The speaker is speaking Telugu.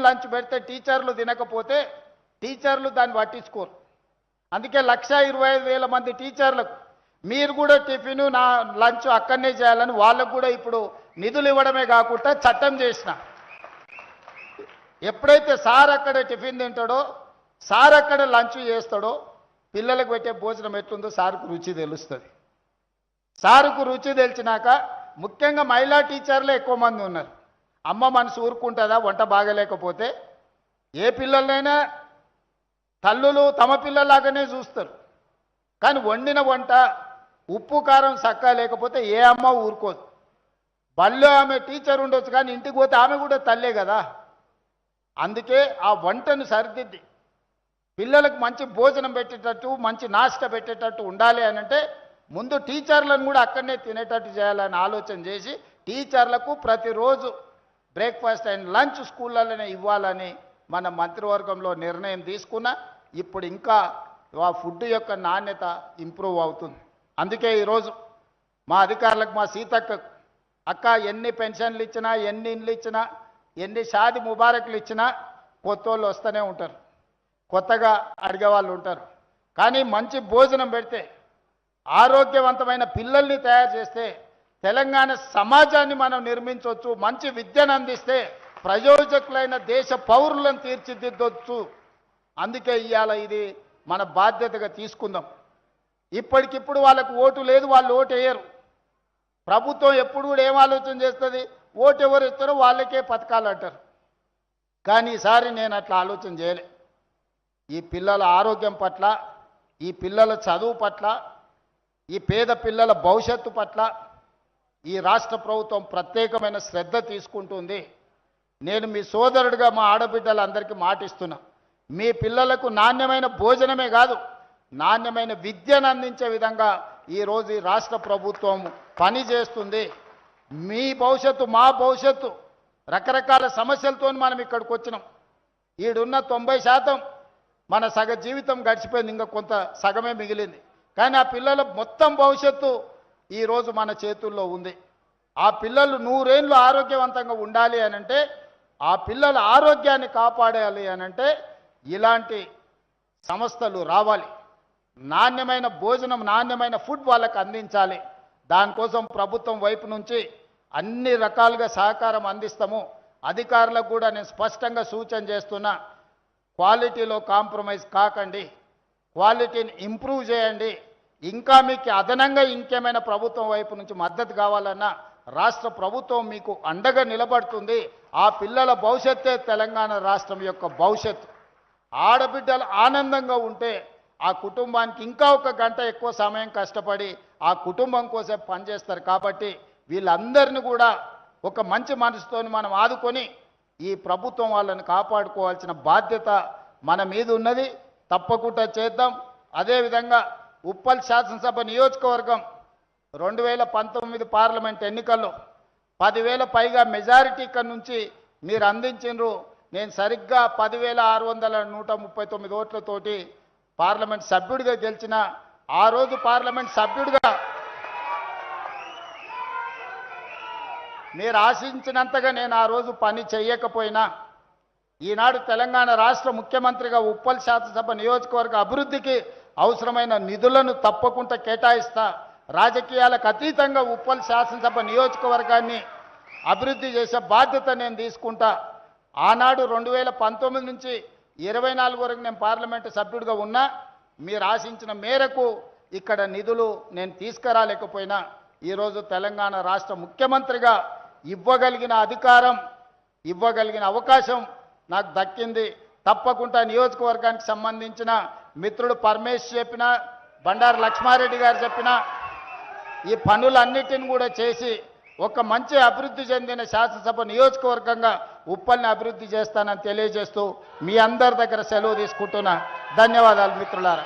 లంచ్ పెడితే టీచర్లు తినకపోతే టీచర్లు దాన్ని పట్టించుకోరు. అందుకే 1,25,000 మంది టీచర్లకు మీరు కూడా టిఫిన్ నా లంచ్ అక్కడనే చేయాలని వాళ్ళకు కూడా ఇప్పుడు నిధులు ఇవ్వడమే కాకుండా చట్టం చేసిన. ఎప్పుడైతే సార్ అక్కడ టిఫిన్ తింటాడో, సార్ అక్కడ లంచ్ చేస్తాడో, పిల్లలకు పెట్టే భోజనం ఎట్లుందో సార్కు రుచి తెలుస్తుంది. సార్కు రుచి తెలిసినాక ముఖ్యంగా మహిళా టీచర్లే ఎక్కువ మంది ఉన్నారు. అమ్మ మనసు ఊరుకుంటుందా వంట బాగలేకపోతే? ఏ పిల్లలైనా తల్లులు తమ పిల్లలాగానే చూస్తారు. కానీ వండిన వంట ఉప్పు కారం చక్కగా లేకపోతే ఏ అమ్మ ఊరుకోదు. బళ్ళో ఆమె టీచర్ ఉండొచ్చు కానీ ఇంటికి పోతే ఆమె కూడా తల్లే కదా. అందుకే ఆ వంటను సరిదిద్ది పిల్లలకు మంచి భోజనం పెట్టేటట్టు, మంచి నాష్ట పెట్టేటట్టు ఉండాలి అని అంటే ముందు టీచర్లను కూడా అక్కడనే తినేటట్టు చేయాలని ఆలోచన చేసి టీచర్లకు ప్రతిరోజు బ్రేక్ఫాస్ట్ అండ్ లంచ్ స్కూళ్ళలోనే ఇవ్వాలని మన మంత్రివర్గంలో నిర్ణయం తీసుకున్నా. ఇప్పుడు ఇంకా ఆ ఫుడ్ యొక్క నాణ్యత ఇంప్రూవ్ అవుతుంది. అందుకే ఈరోజు మా అధికారులకు, మా సీతక్క అక్క ఎన్ని పెన్షన్లు ఇచ్చినా, ఎన్ని ఇండ్లు ఇచ్చినా, ఎన్ని షాది ముబారకులు ఇచ్చినా కొత్త వాళ్ళు వస్తూనే ఉంటారు, కొత్తగా అడిగే వాళ్ళు ఉంటారు. కానీ మంచి భోజనం పెడితే, ఆరోగ్యవంతమైన పిల్లల్ని తయారు చేస్తే తెలంగాణ సమాజాన్ని మనం నిర్మించవచ్చు. మంచి విద్యను అందిస్తే ప్రయోజకులైన దేశ పౌరులను తీర్చిదిద్దొచ్చు. అందుకే ఇవాళ ఇది మన బాధ్యతగా తీసుకుందాం. ఇప్పటికిప్పుడు వాళ్ళకు ఓటు లేదు, వాళ్ళు ఓటు వేయరు. ప్రభుత్వం ఎప్పుడు కూడా ఏం ఆలోచన చేస్తుంది? ఓటు ఎవరు ఇస్తారో వాళ్ళకే పథకాలు అంటారు. కానీ ఈసారి నేను అట్లా ఆలోచన చేయలే. ఈ పిల్లల ఆరోగ్యం పట్ల, ఈ పిల్లల చదువు పట్ల, ఈ పేద పిల్లల భవిష్యత్తు పట్ల ఈ రాష్ట్ర ప్రభుత్వం ప్రత్యేకమైన శ్రద్ధ తీసుకుంటుంది. నేను మీ సోదరుడిగా మా ఆడబిడ్డలందరికీ మాటిస్తున్నా, మీ పిల్లలకు నాణ్యమైన భోజనమే కాదు, నాణ్యమైన విద్యను అందించే విధంగా ఈరోజు ఈ రాష్ట్ర ప్రభుత్వం పని చేస్తుంది. మీ భవిష్యత్తు మా భవిష్యత్తు. రకరకాల సమస్యలతో మనం ఇక్కడికి వచ్చినాం. ఈడున్న 90% మన సగ జీవితం గడిచిపోయింది, ఇంకా కొంత సగమే మిగిలింది. కానీ ఆ పిల్లల మొత్తం భవిష్యత్తు ఈరోజు మన చేతుల్లో ఉంది. ఆ పిల్లలు 100 ఏళ్ళు ఆరోగ్యవంతంగా ఉండాలి అనంటే, ఆ పిల్లల ఆరోగ్యాన్ని కాపాడాలి అనంటే ఇలాంటి సంస్థలు రావాలి. నాణ్యమైన భోజనం, నాణ్యమైన ఫుడ్ వాళ్ళకు అందించాలి. దానికోసం ప్రభుత్వం వైపు నుంచి అన్ని రకాలుగా సహకారం అందిస్తాము. అధికారులకు కూడా నేను స్పష్టంగా సూచన చేస్తున్నా, క్వాలిటీలో కాంప్రమైజ్ కాకండి, క్వాలిటీని ఇంప్రూవ్ చేయండి. ఇంకా మీకు అదనంగా ఇంకేమైనా ప్రభుత్వం వైపు నుంచి మద్దతు కావాలన్నా రాష్ట్ర ప్రభుత్వం మీకు అండగా నిలబడుతుంది. ఆ పిల్లల భవిష్యత్తే తెలంగాణ రాష్ట్రం యొక్క భవిష్యత్తు. ఆడబిడ్డలు ఆనందంగా ఉంటే ఆ కుటుంబానికి ఇంకా 1 గంట ఎక్కువ సమయం కష్టపడి ఆ కుటుంబం కోసం పనిచేస్తారు. కాబట్టి వీళ్ళందరినీ కూడా ఒక మంచి మనసుతోని మనం ఆదుకొని ఈ ప్రభుత్వం వాళ్ళని కాపాడుకోవాల్సిన బాధ్యత మన మీద ఉన్నది. తప్పకుండా చేద్దాం. అదేవిధంగా ఉప్పల్ శాసనసభ నియోజకవర్గం 2019 పార్లమెంట్ ఎన్నికల్లో 10,000 పైగా మెజారిటీ ఇక్కడ నుంచి మీరు అందించినరు. నేను సరిగ్గా 10,639 ఓట్లతోటి పార్లమెంట్ సభ్యుడిగా గెలిచిన. ఆ రోజు పార్లమెంట్ సభ్యుడిగా మీరు ఆశించినంతగా నేను ఆ రోజు పని చేయకపోయినా, ఈనాడు తెలంగాణ రాష్ట్ర ముఖ్యమంత్రిగా ఉప్పల్ శాసనసభ నియోజకవర్గ అభివృద్ధికి అవసరమైన నిధులను తప్పకుండా కేటాయిస్తా. రాజకీయాలకు అతీతంగా ఉప్పల్ శాసనసభ నియోజకవర్గాన్ని అభివృద్ధి చేసే బాధ్యత నేను తీసుకుంటా. ఆనాడు 2019 నుంచి 24 వరకు నేను పార్లమెంటు సభ్యుడిగా ఉన్నా. మీరు ఆశించిన మేరకు ఇక్కడ నిధులు నేను తీసుకురాలేకపోయినా ఈరోజు తెలంగాణ రాష్ట్ర ముఖ్యమంత్రిగా ఇవ్వగలిగిన అధికారం, ఇవ్వగలిగిన అవకాశం నాకు దక్కింది. తప్పకుండా నియోజకవర్గానికి సంబంధించిన మిత్రుడు పరమేశ్ చెప్పిన, బండారు లక్ష్మారెడ్డి గారు చెప్పిన ఈ పనులన్నిటిని కూడా చేసి ఒక మంచి అభివృద్ధి చెందిన శాసనసభ నియోజకవర్గంగా ఉప్పల్ని అభివృద్ధి చేస్తానని తెలియజేస్తూ మీ అందరి దగ్గర సెలవు తీసుకుంటున్నా. ధన్యవాదాలు మిత్రులారా.